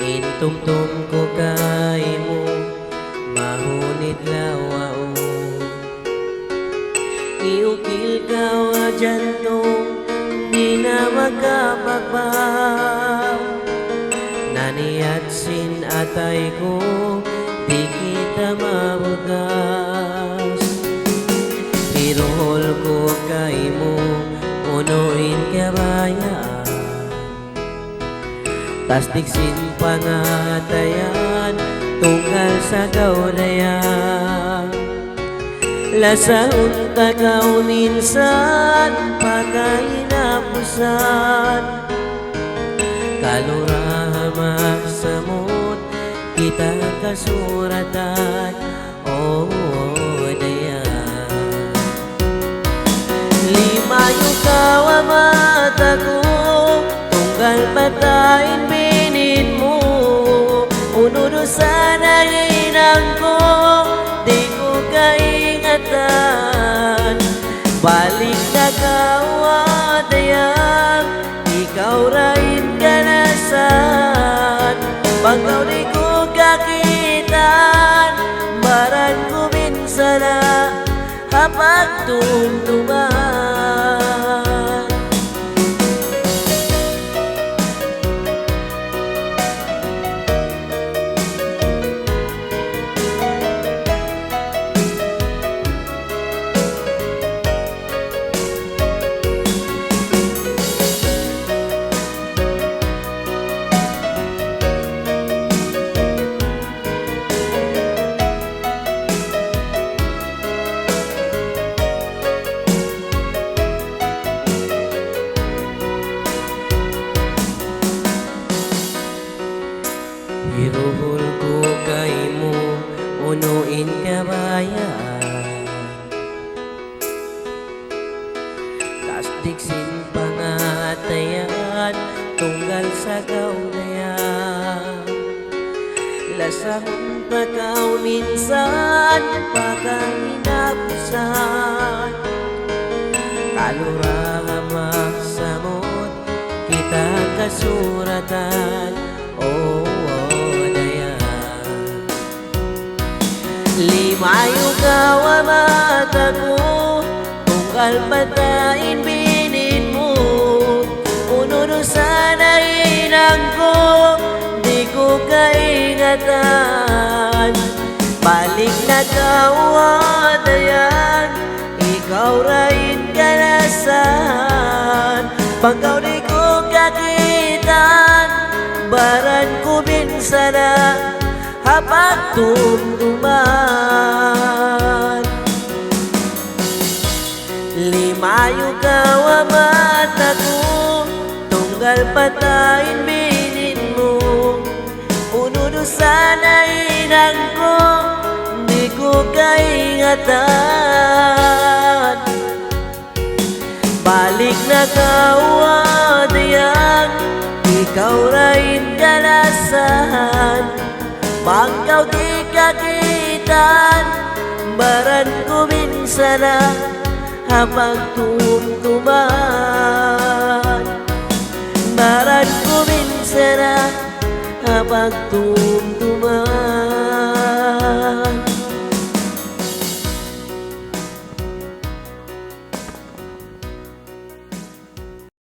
Intumtum ko kay mo, mahunit lawao. Iukil ka wa jantong, di na makapagpaw. Naniyat sin atay ko, di kita mabugas. Hirohol ko kay mo, unuin kabayaan. Tastiksin pangatayan, tungkal sa gaudayan. Lasaon tagaw minsan, pagkainapusan. Kalurahamak samot, kita kasuratan. Oh, dayan. Limayo kawa mata ko, tunggal patain binin mo. Unudo sana inang ko, di ko kaingatan. Balik na kawadayang, ikaw rain kanasan. Pagkaw di ko kakitan, baran ko minsana, hapag tumtuman. Hiruhol ko kay mo, unuin kabayaan. Tastiksin pangatayan, tunggal sa gaudayan. Lasahon tagaw minsan, pagkainapusan. Kalurahamak samot, kita kasuratan. Oh, limayo kawa mata ko, tunggal patain binin mo. Ununo sana inang ko, di ko kaingatan. Balik na kawadayan, ikaw rain kanasan. Pagkaw di ko kakitan, baran ko binsana, hapag tumtuman. Limayo kawa mata ko, tunggal patain binin mo. Ununo sana inang ko, di ko kaingatan. Balik na kawadayang, ikaw rain kanasan. Pagkaw di kakitan, baran ko minsana, hapag tumtuman. Baran ko minsana, hapag tumtuman.